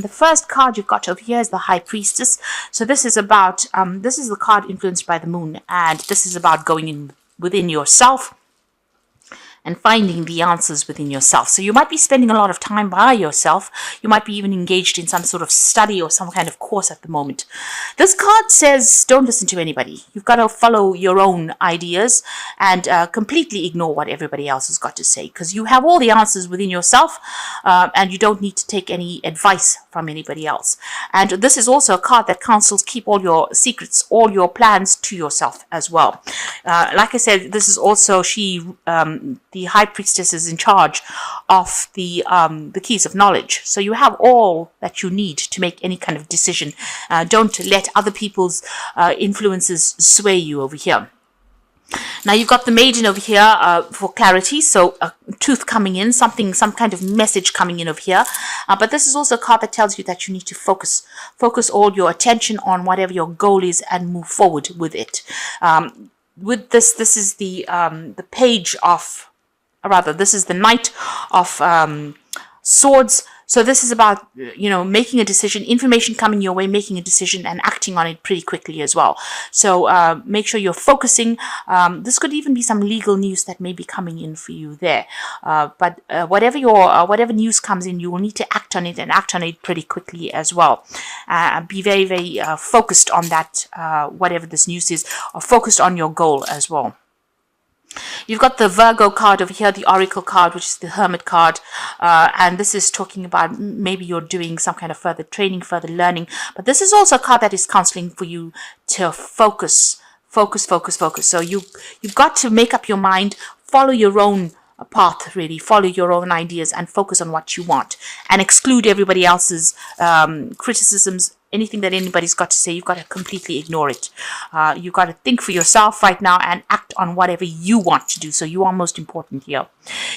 The first card you've got over here is the High Priestess. So this is about, this is the card influenced by the moon, and this is about going in within yourself and finding the answers within yourself. So you might be spending a lot of time by yourself. You might be even engaged in some sort of study or some kind of course at the moment. This card says don't listen to anybody. You've got to follow your own ideas and completely ignore what everybody else has got to say, because you have all the answers within yourself, and you don't need to take any advice from anybody else. And this is also a card that counsels keep all your secrets, all your plans to yourself as well. Like I said, this is also the High Priestess is in charge of the keys of knowledge. So you have all that you need to make any kind of decision. Don't let other people's influences sway you over here. Now you've got the Maiden over here for clarity, so truth coming in, some kind of message coming in over here. But this is also a card that tells you that you need to focus all your attention on whatever your goal is and move forward with it. With this is the page of, or rather, this is the Knight of Swords. So this is about, making a decision, information coming your way, making a decision and acting on it pretty quickly as well. So make sure you're focusing. This could even be some legal news that may be coming in for you there. But whatever news comes in, you will need to act on it, and act on it pretty quickly as well. Be very, very focused on that, whatever this news is, or focused on your goal as well. You've got the Virgo card over here, the Oracle card, which is the Hermit card. And this is talking about maybe you're doing some kind of further training, further learning. But this is also a card that is counseling for you to focus. So you've got to make up your mind, follow your own path, really. Follow your own ideas and focus on what you want. And exclude everybody else's criticisms. Anything that anybody's got to say, you've got to completely ignore it. You've got to think for yourself right now and act on whatever you want to do. So you are most important here.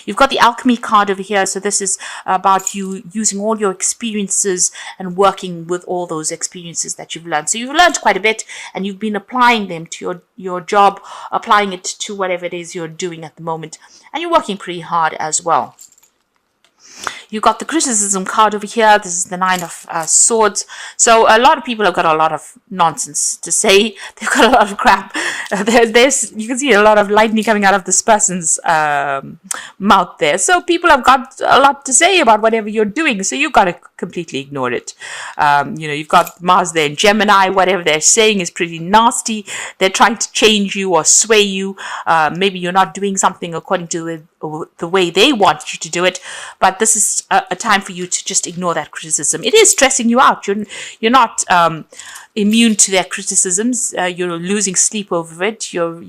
You've got the Alchemy card over here. So this is about you using all your experiences and working with all those experiences that you've learned. So you've learned quite a bit, and you've been applying them to your job, applying it to whatever it is you're doing at the moment. And you're working pretty hard as well. You've got the Criticism card over here. This is the Nine of Swords. So a lot of people have got a lot of nonsense to say. They've got a lot of crap. You can see a lot of lightning coming out of this person's mouth there. So people have got a lot to say about whatever you're doing. So you've got to completely ignore it. You've got Mars there in Gemini. Whatever they're saying is pretty nasty. They're trying to change you or sway you. Maybe you're not doing something according to the way they want you to do it. But this is a time for you to just ignore that criticism. It is stressing you out. You're not immune to their criticisms. You're losing sleep over it. You're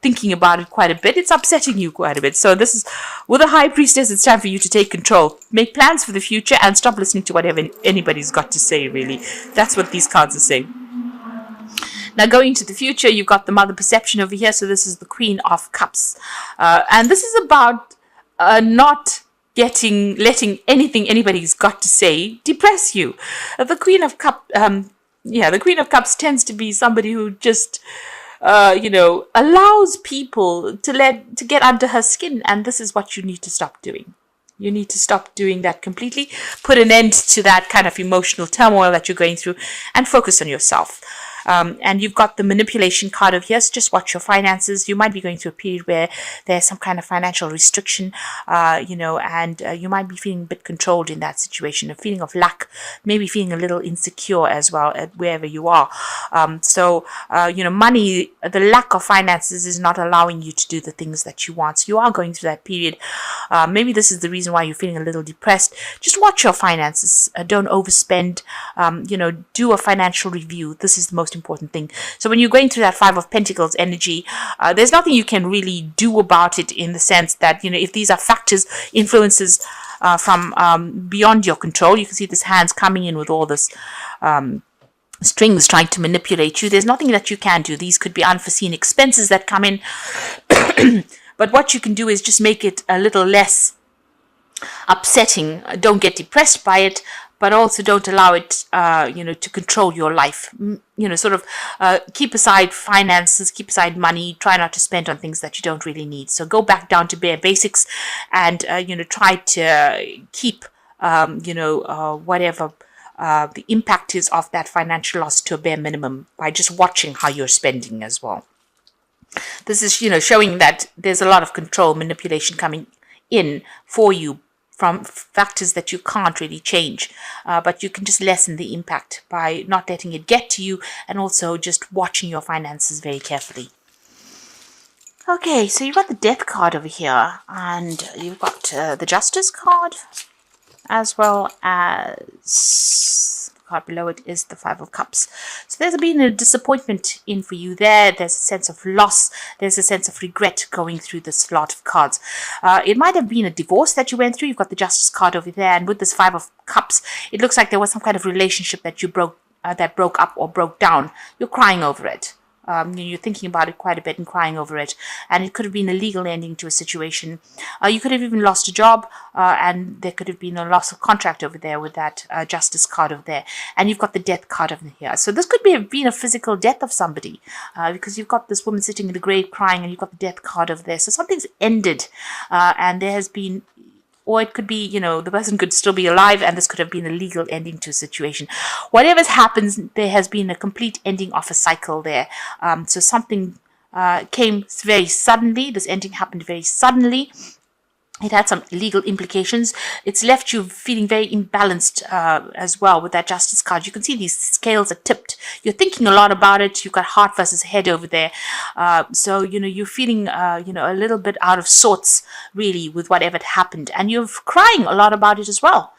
thinking about it quite a bit. It's upsetting you quite a bit. So this is, with a High Priestess, it's time for you to take control. Make plans for the future and stop listening to whatever anybody's got to say, really. That's what these cards are saying. Now, going into the future, you've got the Mother Perception over here. So this is the Queen of Cups. And this is about not letting anything anybody's got to say depress you. The Queen of Cups tends to be somebody who just allows people to get under her skin, and this is what you need to stop doing. You need to stop doing that completely. Put an end to that kind of emotional turmoil that you're going through, and focus on yourself. And you've got the Manipulation card over here. So just watch your finances. You might be going through a period where there's some kind of financial restriction, and you might be feeling a bit controlled in that situation, a feeling of lack, maybe feeling a little insecure as well at wherever you are. Money, the lack of finances is not allowing you to do the things that you want. So you are going through that period. Maybe this is the reason why you're feeling a little depressed. Just watch your finances. Don't overspend. Do a financial review. This is the most important thing. So when you're going through that Five of Pentacles energy, there's nothing you can really do about it, in the sense that, if these are factors, influences from beyond your control. You can see this hands coming in with all this strings trying to manipulate you. There's nothing that you can do. These could be unforeseen expenses that come in. But what you can do is just make it a little less upsetting. Don't get depressed by it, but also don't allow it, to control your life. Keep aside finances, keep aside money, try not to spend on things that you don't really need. So go back down to bare basics and, try to keep whatever the impact is of that financial loss to a bare minimum by just watching how you're spending as well. This is, showing that there's a lot of control, manipulation coming in for you from factors that you can't really change, but you can just lessen the impact by not letting it get to you and also just watching your finances very carefully. Okay, so you've got the Death card over here, and you've got the Justice card, as well as the card below it is the Five of Cups. So there's been a disappointment in for you there. There's a sense of loss. There's a sense of regret going through this lot of cards. It might have been a divorce that you went through. You've got the Justice card over there, and with this Five of Cups, it looks like there was some kind of relationship that you broke up or broke down. You're crying over it. You're thinking about it quite a bit and crying over it. And it could have been a legal ending to a situation. You could have even lost a job, and there could have been a loss of contract over there with that Justice card over there. And you've got the Death card over here. So this could have been a physical death of somebody, because you've got this woman sitting in the grave crying, and you've got the Death card over there. So something's ended, and there has been... Or it could be, the person could still be alive, and this could have been a legal ending to a situation. Whatever happens, there has been a complete ending of a cycle there. So something came very suddenly. This ending happened very suddenly. It had some legal implications. It's left you feeling very imbalanced as well with that Justice card. You can see these scales are tipped. You're thinking a lot about it. You've got heart versus head over there. So, you're feeling, a little bit out of sorts, really, with whatever had happened. And you're crying a lot about it as well.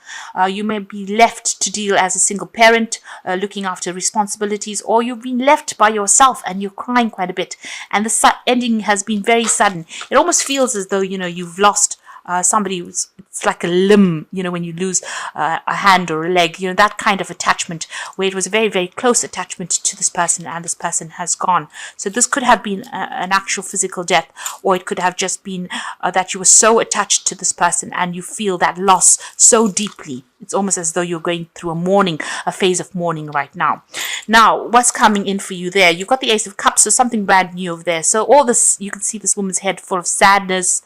You may be left to deal as a single parent, looking after responsibilities, or you've been left by yourself and you're crying quite a bit. And the ending has been very sudden. It almost feels as though, you've lost somebody who's, it's like a limb, when you lose a hand or a leg, that kind of attachment where it was a very, very close attachment to this person and this person has gone. So this could have been an actual physical death, or it could have just been that you were so attached to this person and you feel that loss so deeply. It's almost as though you're going through a phase of mourning right now. Now, what's coming in for you there? You've got the Ace of Cups, so something brand new over there. So all this, you can see this woman's head full of sadness,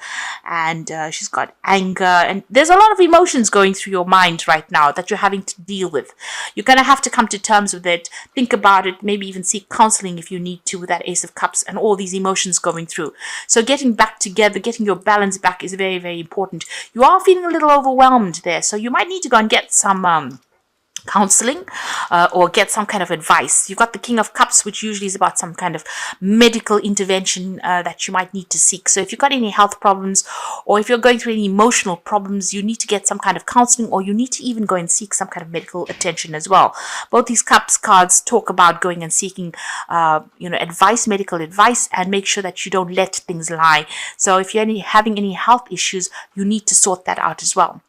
and she's got anger, and there's a lot of emotions going through your mind right now that you're having to deal with. You're going to have to come to terms with it, think about it, maybe even seek counseling if you need to with that Ace of Cups and all these emotions going through. So getting back together, getting your balance back is very, very important. You are feeling a little overwhelmed there, so you might need to go and get some counseling or get some kind of advice. You've got the King of Cups, which usually is about some kind of medical intervention that you might need to seek. So if you've got any health problems, or if you're going through any emotional problems, you need to get some kind of counseling, or you need to even go and seek some kind of medical attention as well. Both these Cups cards talk about going and seeking advice, medical advice, and make sure that you don't let things lie. So if you're having any health issues, you need to sort that out as well.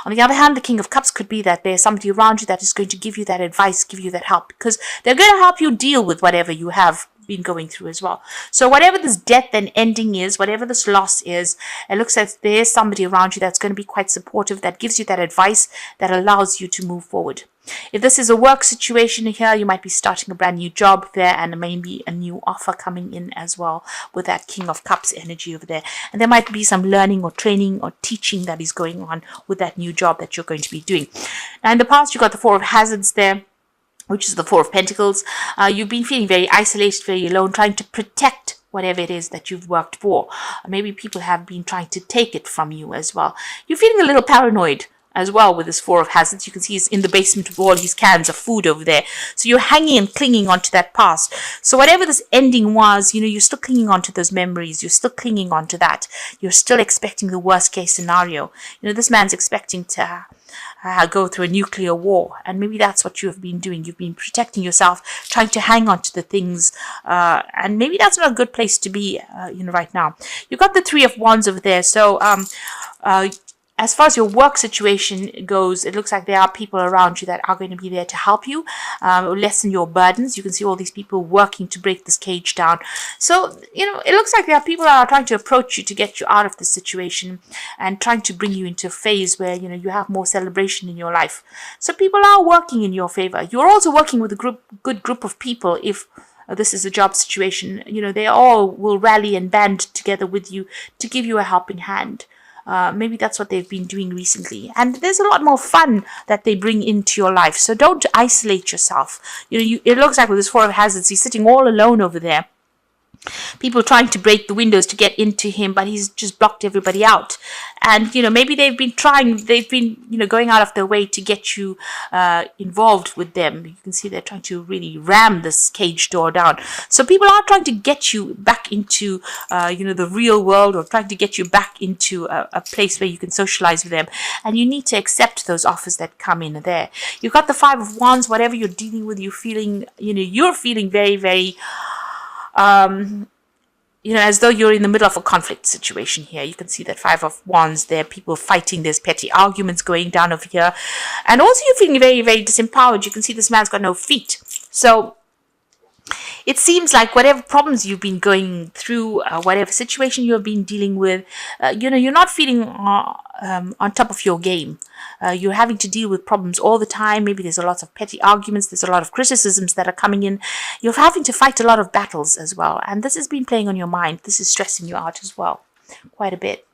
On the other hand, the King of Cups could be that there's somebody around you that is going to give you that advice, give you that help, because they're going to help you deal with whatever you have been going through as well. So whatever this death and ending is, whatever this loss is, it looks like there's somebody around you that's going to be quite supportive, that gives you that advice that allows you to move forward. If this is a work situation here, you might be starting a brand new job there, and maybe a new offer coming in as well with that King of Cups energy over there. And there might be some learning or training or teaching that is going on with that new job that you're going to be doing. Now, in the past, you got the Four of Hazards there, which is the Four of Pentacles. You've been feeling very isolated, very alone, trying to protect whatever it is that you've worked for. Maybe people have been trying to take it from you as well. You're feeling a little paranoid as well with this Four of Hazards. You can see he's in the basement with all his cans of food over there. So you're hanging and clinging onto that past. So whatever this ending was, you're still clinging onto those memories. You're still clinging onto that. You're still expecting the worst case scenario. This man's expecting to go through a nuclear war, and maybe that's what you have been doing. You've been protecting yourself, trying to hang on to the things, and maybe that's not a good place to be right now. You've got the Three of Wands over there. So as far as your work situation goes, it looks like there are people around you that are going to be there to help you, lessen your burdens. You can see all these people working to break this cage down. So, it looks like there are people that are trying to approach you to get you out of this situation and trying to bring you into a phase where, you have more celebration in your life. So people are working in your favor. You're also working with a good group of people. If this is a job situation, they all will rally and band together with you to give you a helping hand. Maybe that's what they've been doing recently. And there's a lot more fun that they bring into your life. So don't isolate yourself. It looks like with this Four of Hazards, he's sitting all alone over there. People trying to break the windows to get into him, but he's just blocked everybody out. And maybe they've been going out of their way to get you involved with them. You can see they're trying to really ram this cage door down. So people are trying to get you back into the real world, or trying to get you back into a place where you can socialize with them. And you need to accept those offers that come in there. You've got the Five of Wands. Whatever you're dealing with, you're feeling very, very as though you're in the middle of a conflict situation here. You can see that Five of Wands there, people fighting, there's petty arguments going down over here. And also you're feeling very, very disempowered. You can see this man's got no feet. So it seems like whatever problems you've been going through, whatever situation you've been dealing with, you're not feeling on top of your game. You're having to deal with problems all the time. Maybe there's a lot of petty arguments. There's a lot of criticisms that are coming in. You're having to fight a lot of battles as well. And this has been playing on your mind. This is stressing you out as well, quite a bit.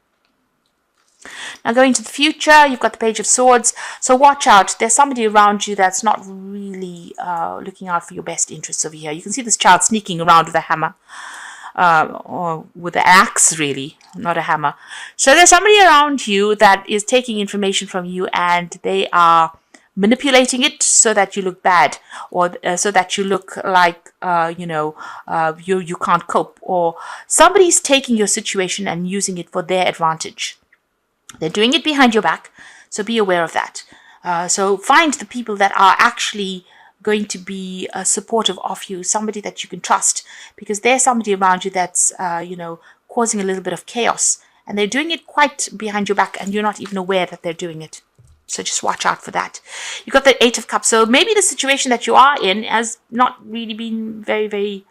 Now going to the future, you've got the Page of Swords. So watch out. There's somebody around you that's not really looking out for your best interests over here. You can see this child sneaking around with a hammer. Or with an axe, really, not a hammer. So there's somebody around you that is taking information from you, and they are manipulating it so that you look bad, or so that you look like you can't cope, or somebody's taking your situation and using it for their advantage. They're doing it behind your back, so be aware of that. So find the people that are actually going to be supportive of you, somebody that you can trust, because there's somebody around you that's causing a little bit of chaos, and they're doing it quite behind your back, and you're not even aware that they're doing it. So just watch out for that. You've got the Eight of Cups. So maybe the situation that you are in has not really been very, very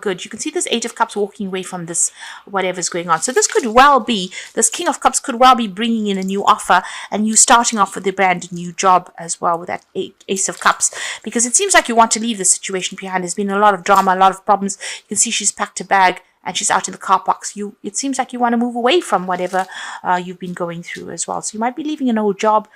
good. You can see this Eight of Cups walking away from this, whatever's going on. So this could well be, this King of Cups could well be bringing in a new offer, and you starting off with a brand new job as well with that Ace of Cups, because it seems like you want to leave the situation behind. There's been a lot of drama, a lot of problems. You can see she's packed a bag and she's out in the car parks. It seems like you want to move away from whatever you've been going through as well. So you might be leaving an old job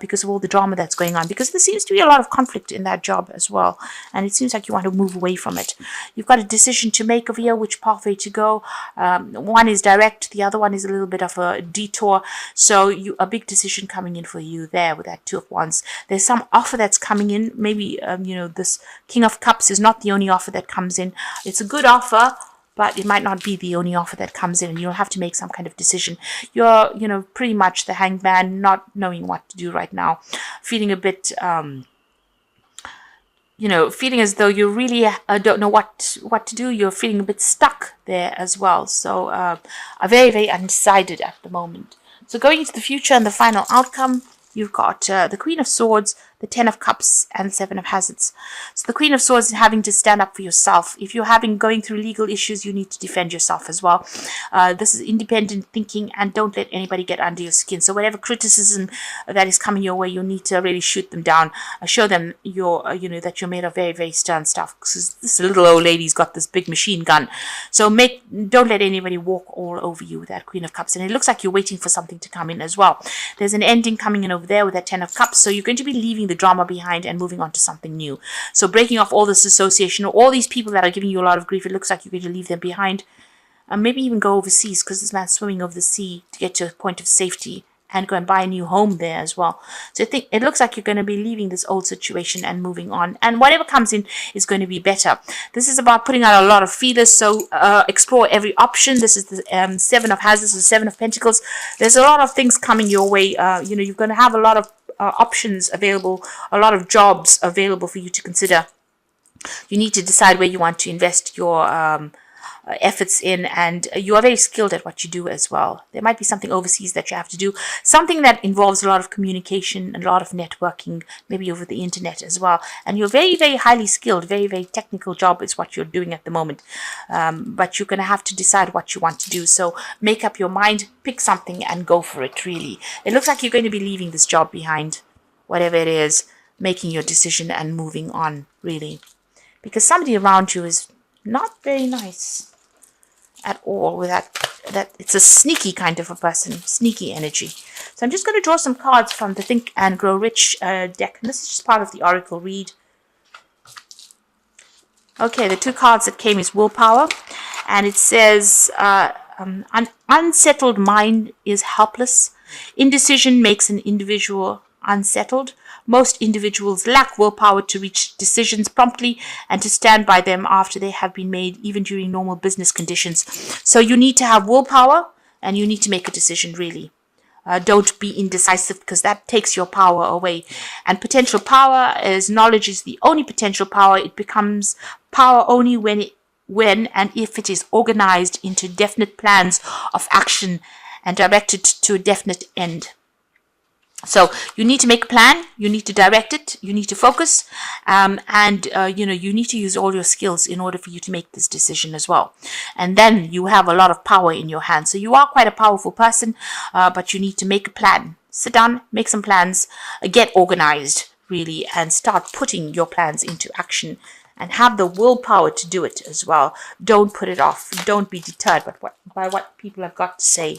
because of all the drama that's going on, because there seems to be a lot of conflict in that job as well, and it seems like you want to move away from it. You've got a decision to make over here, which pathway to go. One is direct, the other one is a little bit of a detour. So a big decision coming in for you there with that Two of Wands. There's some offer that's coming in. Maybe this King of Cups is not the only offer that comes in. It's a good offer, but it might not be the only offer that comes in, and you'll have to make some kind of decision. You're, pretty much the Hanged Man, not knowing what to do right now, feeling a bit, feeling as though you really don't know what to do. You're feeling a bit stuck there as well. So, are very, very undecided at the moment. So going into the future and the final outcome, you've got the Queen of Swords, the Ten of Cups, and the Seven of Hazards. So the Queen of Swords is having to stand up for yourself. If you're going through legal issues, you need to defend yourself as well. This is independent thinking, and don't let anybody get under your skin. So whatever criticism that is coming your way, you need to really shoot them down. Show them that you're made of very, very stern stuff. Because this little old lady's got this big machine gun. So don't let anybody walk all over you with that Queen of Cups. And it looks like you're waiting for something to come in as well. There's an ending coming in over there with that Ten of Cups. So you're going to be leaving the drama behind and moving on to something new. So breaking off all this association, all these people that are giving you a lot of grief, it looks like you're going to leave them behind. Maybe even go overseas, because this man's swimming over the sea to get to a point of safety and go and buy a new home there as well. So I think it looks like you're going to be leaving this old situation and moving on. And whatever comes in is going to be better. This is about putting out a lot of feelers. So explore every option. This is the Seven of Hazards, the Seven of Pentacles. There's a lot of things coming your way. You're going to have a lot of options available, a lot of jobs available for you to consider. You need to decide where you want to invest your efforts in, and you are very skilled at what you do as well. There might be something overseas that you have to do, something that involves a lot of communication and a lot of networking, maybe over the internet as well. And you're very, very highly skilled, very, very technical job is what you're doing at the moment. But you're going to have to decide what you want to do. So make up your mind, pick something and go for it, really. It looks like you're going to be leaving this job behind, whatever it is, making your decision and moving on, really. Because somebody around you is not very nice at all with that that it's a sneaky kind of a person, sneaky energy. So I'm just going to draw some cards from the Think and Grow Rich deck. And this is just part of the Oracle read. Okay, the 2 cards that came is Willpower. And it says, an unsettled mind is helpless. Indecision makes an individual unsettled. Most individuals lack willpower to reach decisions promptly and to stand by them after they have been made, even during normal business conditions. So you need to have willpower and you need to make a decision, really. Don't be indecisive, because that takes your power away. And potential power, as knowledge is the only potential power, it becomes power only when and if it is organized into definite plans of action and directed to a definite end. So you need to make a plan, you need to direct it, you need to focus, and you need to use all your skills in order for you to make this decision as well. And then you have a lot of power in your hands. So you are quite a powerful person, but you need to make a plan. Sit down, make some plans, get organized, really, and start putting your plans into action. And have the willpower to do it as well. Don't put it off. Don't be deterred by what people have got to say.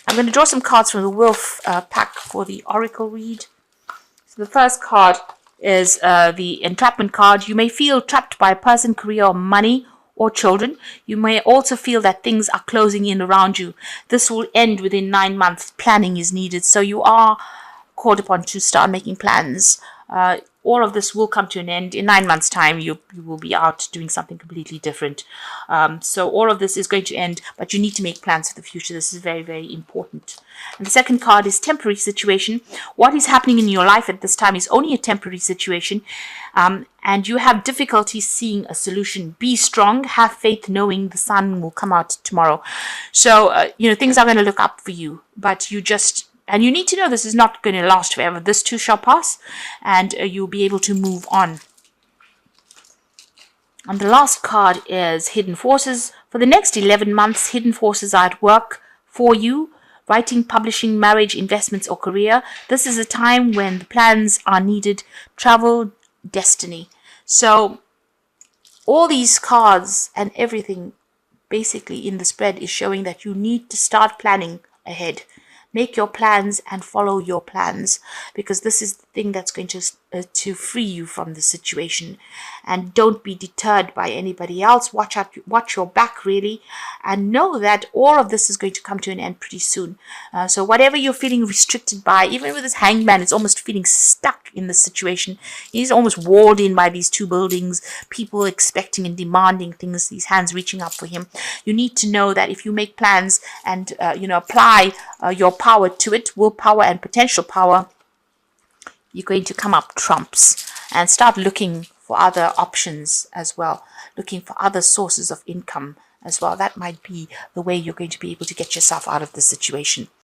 I'm going to draw some cards from the Wolf pack for the Oracle read. So the first card is the Entrapment card. You may feel trapped by a person, career, or money, or children. You may also feel that things are closing in around you. This will end within 9 months. Planning is needed. So you are called upon to start making plans. All of this will come to an end. In 9 months' time, you will be out doing something completely different. So all of this is going to end, but you need to make plans for the future. This is very, very important. And the second card is Temporary Situation. What is happening in your life at this time is only a temporary situation, and you have difficulty seeing a solution. Be strong. Have faith, knowing the sun will come out tomorrow. So, things are going to look up for you, but and you need to know this is not going to last forever. This too shall pass, and you'll be able to move on. And the last card is Hidden Forces. For the next 11 months, hidden forces are at work for you. Writing, publishing, marriage, investments, or career. This is a time when the plans are needed. Travel, destiny. So all these cards and everything basically in the spread is showing that you need to start planning ahead. Make your plans and follow your plans, because this is the thing that's going to free you from the situation. And don't be deterred by anybody else. Watch your back, really, and know that all of this is going to come to an end pretty soon. So whatever you're feeling restricted by, even with this hangman, it's almost feeling stuck in the situation. He's almost walled in by these 2 buildings, people expecting and demanding things, these hands reaching up for him. You need to know that if you make plans and apply your power to it, willpower and potential power, you're going to come up trumps, and start looking for other options as well, looking for other sources of income as well. That might be the way you're going to be able to get yourself out of the situation.